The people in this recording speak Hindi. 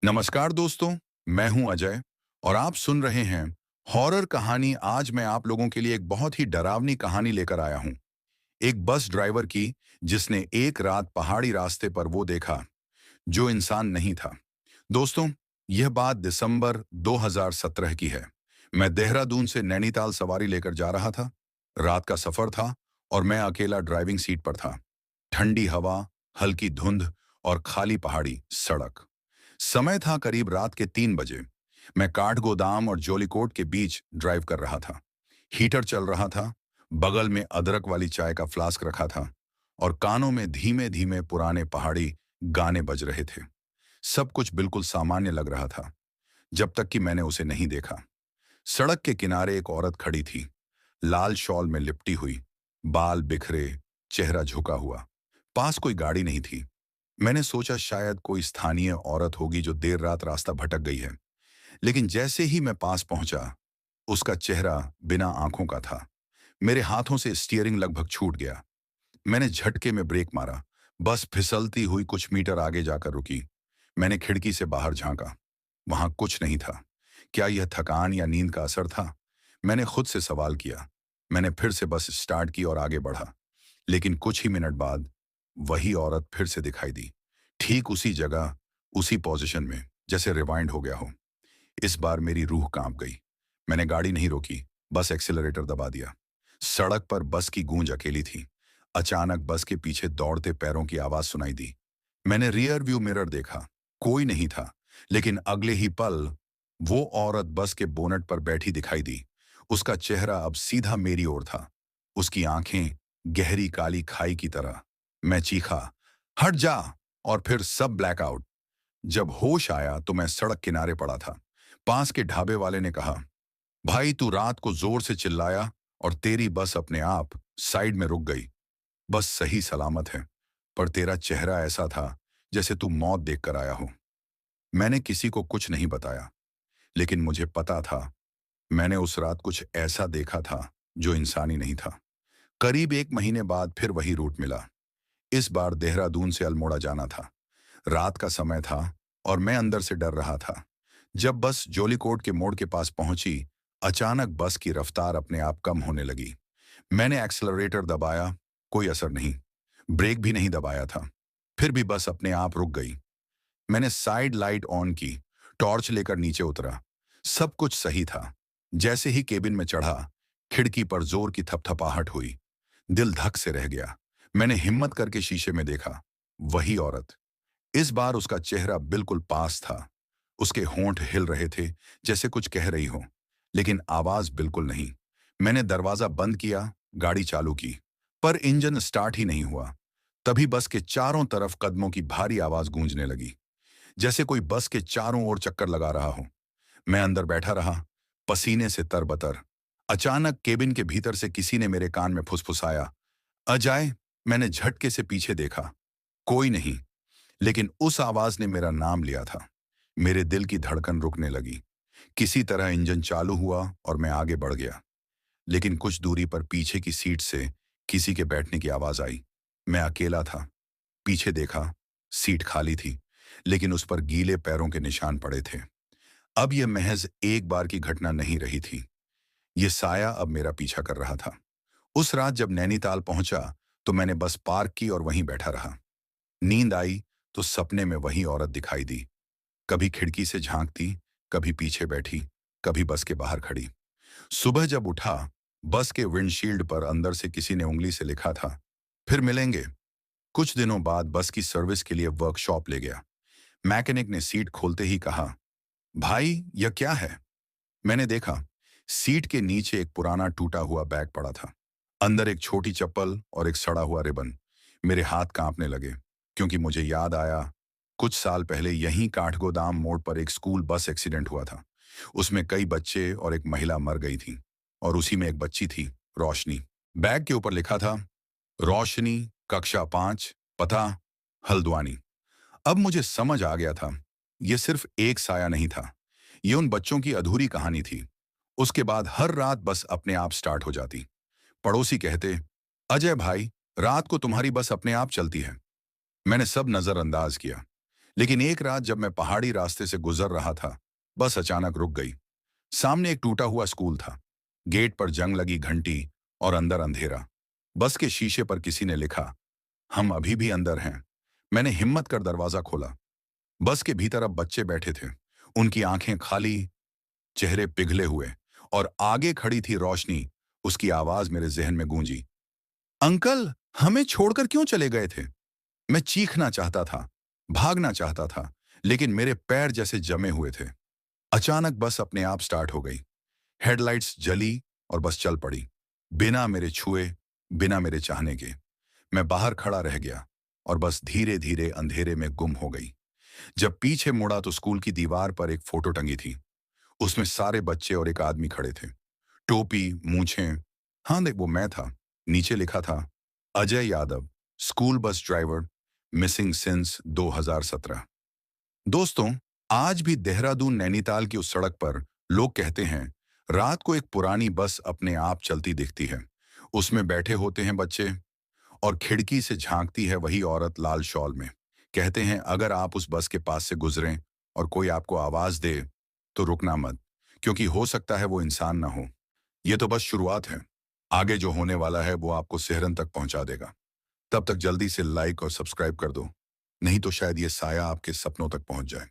नमस्कार दोस्तों, मैं हूं अजय और आप सुन रहे हैं हॉरर कहानी। आज मैं आप लोगों के लिए एक बहुत ही डरावनी कहानी लेकर आया हूं। एक बस ड्राइवर की जिसने एक रात पहाड़ी रास्ते पर वो देखा जो इंसान नहीं था। दोस्तों, यह बात दिसंबर 2017 की है। मैं देहरादून से नैनीताल सवारी लेकर जा रहा था। रात का सफर था और मैं अकेला ड्राइविंग सीट पर था। ठंडी हवा, हल्की धुंध और खाली पहाड़ी सड़क। समय था करीब रात के 3 बजे। मैं काठगोदाम और जोलीकोट के बीच ड्राइव कर रहा था। हीटर चल रहा था, बगल में अदरक वाली चाय का फ्लास्क रखा था और कानों में धीमे धीमे पुराने पहाड़ी गाने बज रहे थे। सब कुछ बिल्कुल सामान्य लग रहा था जब तक कि मैंने उसे नहीं देखा। सड़क के किनारे एक औरत खड़ी थी, लाल शॉल में लिपटी हुई, बाल बिखरे, चेहरा झुका हुआ। पास कोई गाड़ी नहीं थी। मैंने सोचा शायद कोई स्थानीय औरत होगी जो देर रात रास्ता भटक गई है। लेकिन जैसे ही मैं पास पहुंचा, उसका चेहरा बिना आंखों का था। मेरे हाथों से स्टीयरिंग लगभग छूट गया। मैंने झटके में ब्रेक मारा। बस फिसलती हुई कुछ मीटर आगे जाकर रुकी। मैंने खिड़की से बाहर झांका। वहां कुछ नहीं था। क्या यह थकान या नींद का असर था? मैंने खुद से सवाल किया। मैंने फिर से बस स्टार्ट की और आगे बढ़ा। लेकिन कुछ ही मिनट बाद वही औरत फिर से दिखाई दी, ठीक उसी जगह, उसी पोजीशन में, जैसे रिवाइंड हो गया हो। इस बार मेरी रूह कांप गई। मैंने गाड़ी नहीं रोकी, बस एक्सीलरेटर दबा दिया। सड़क पर बस की गूंज अकेली थी। अचानक बस के पीछे दौड़ते पैरों की आवाज सुनाई दी। मैंने रियर व्यू मिरर देखा, कोई नहीं था। लेकिन अगले ही पल वो औरत बस के बोनट पर बैठी दिखाई दी। उसका चेहरा अब सीधा मेरी ओर था, उसकी आंखें गहरी काली खाई की तरह। मैं चीखा, हट जा! और फिर सब ब्लैकआउट। जब होश आया तो मैं सड़क किनारे पड़ा था। पास के ढाबे वाले ने कहा, भाई तू रात को जोर से चिल्लाया और तेरी बस अपने आप साइड में रुक गई। बस सही सलामत है, पर तेरा चेहरा ऐसा था जैसे तू मौत देखकर आया हो। मैंने किसी को कुछ नहीं बताया, लेकिन मुझे पता था मैंने उस रात कुछ ऐसा देखा था जो इंसानी नहीं था। करीब 1 महीने बाद फिर वही रूट मिला। इस बार देहरादून से अल्मोड़ा जाना था। रात का समय था और मैं अंदर से डर रहा था। जब बस जोलीकोट के मोड़ के पास पहुंची, अचानक बस की रफ्तार अपने आप कम होने लगी। मैंने एक्सेलरेटर दबाया, कोई असर नहीं। ब्रेक भी नहीं दबाया था, फिर भी बस अपने आप रुक गई। मैंने साइड लाइट ऑन की, टॉर्च लेकर नीचे उतरा। सब कुछ सही था। जैसे ही केबिन में चढ़ा, खिड़की पर जोर की थपथपाहट हुई। दिल धक से रह गया। मैंने हिम्मत करके शीशे में देखा। वही औरत। इस बार उसका चेहरा बिल्कुल पास था। उसके होंठ हिल रहे थे, जैसे कुछ कह रही हो, लेकिन आवाज बिल्कुल नहीं। मैंने दरवाजा बंद किया, गाड़ी चालू की, पर इंजन स्टार्ट ही नहीं हुआ। तभी बस के चारों तरफ कदमों की भारी आवाज गूंजने लगी, जैसे कोई बस के चारों ओर चक्कर लगा रहा हो। मैं अंदर बैठा रहा, पसीने से तरबतर। अचानक केबिन के भीतर से किसी ने मेरे कान में फुसफुसाया, अजय। मैंने झटके से पीछे देखा, कोई नहीं, लेकिन उस आवाज ने मेरा नाम लिया था। मेरे दिल की धड़कन रुकने लगी। किसी तरह इंजन चालू हुआ और मैं आगे बढ़ गया। लेकिन कुछ दूरी पर पीछे की सीट से किसी के बैठने की आवाज आई। मैं अकेला था। पीछे देखा, सीट खाली थी, लेकिन उस पर गीले पैरों के निशान पड़े थे। अब यह महज एक बार की घटना नहीं रही थी। यह साया अब मेरा पीछा कर रहा था। उस रात जब नैनीताल पहुंचा तो मैंने बस पार्क की और वहीं बैठा रहा। नींद आई तो सपने में वही औरत दिखाई दी। कभी खिड़की से झांकती, कभी पीछे बैठी, कभी बस के बाहर खड़ी। सुबह जब उठा, बस के विंडशील्ड पर अंदर से किसी ने उंगली से लिखा था, फिर मिलेंगे। कुछ दिनों बाद बस की सर्विस के लिए वर्कशॉप ले गया। मैकेनिक ने सीट खोलते ही कहा, भाई यह क्या है? मैंने देखा, सीट के नीचे एक पुराना टूटा हुआ बैग पड़ा था। अंदर एक छोटी चप्पल और एक सड़ा हुआ रिबन। मेरे हाथ कांपने लगे, क्योंकि मुझे याद आया कुछ साल पहले यहीं काठगोदाम मोड़ पर एक स्कूल बस एक्सीडेंट हुआ था। उसमें कई बच्चे और एक महिला मर गई थी, और उसी में एक बच्ची थी, रोशनी। बैग के ऊपर लिखा था, रोशनी, कक्षा 5, पता हल्द्वानी। अब मुझे समझ आ गया था, यह सिर्फ एक साया नहीं था, ये उन बच्चों की अधूरी कहानी थी। उसके बाद हर रात बस अपने आप स्टार्ट हो जाती। पड़ोसी कहते, अजय भाई, रात को तुम्हारी बस अपने आप चलती है। मैंने सब नजरअंदाज किया, लेकिन एक रात जब मैं पहाड़ी रास्ते से गुजर रहा था, बस अचानक रुक गई। सामने एक टूटा हुआ स्कूल था। गेट पर जंग लगी घंटी और अंदर अंधेरा। बस के शीशे पर किसी ने लिखा, हम अभी भी अंदर हैं। मैंने हिम्मत कर दरवाजा खोला। बस के भीतर अब बच्चे बैठे थे। उनकी आंखें खाली, चेहरे पिघले हुए, और आगे खड़ी थी रोशनी। उसकी आवाज मेरे जहन में गूंजी, अंकल, हमें छोड़कर क्यों चले गए थे? मैं चीखना चाहता था, भागना चाहता था, लेकिन मेरे पैर जैसे जमे हुए थे। अचानक बस अपने आप स्टार्ट हो गई। हेडलाइट्स जली और बस चल पड़ी, बिना मेरे छुए, बिना मेरे चाहने के। मैं बाहर खड़ा रह गया और बस धीरे धीरे अंधेरे में गुम हो गई। जब पीछे मुड़ा तो स्कूल की दीवार पर एक फोटो टंगी थी। उसमें सारे बच्चे और एक आदमी खड़े थे, टोपी, मूछें। हाँ देख, वो मैं था। नीचे लिखा था, Ajay Yadav, school bus driver, missing since 2017। दोस्तों, आज भी देहरादून नैनीताल की उस सड़क पर लोग कहते हैं, रात को एक पुरानी बस अपने आप चलती दिखती है। उसमें बैठे होते हैं बच्चे, और खिड़की से झांकती है वही औरत लाल शॉल में। कहते हैं, अगर आप उस बस के पास से गुजरें और कोई आपको आवाज दे, तो रुकना मत, क्योंकि हो सकता है वो इंसान ना हो। ये तो बस शुरुआत है। आगे जो होने वाला है वो आपको सिहरन तक पहुंचा देगा। तब तक जल्दी से लाइक और सब्सक्राइब कर दो, नहीं तो शायद ये साया आपके सपनों तक पहुंच जाए।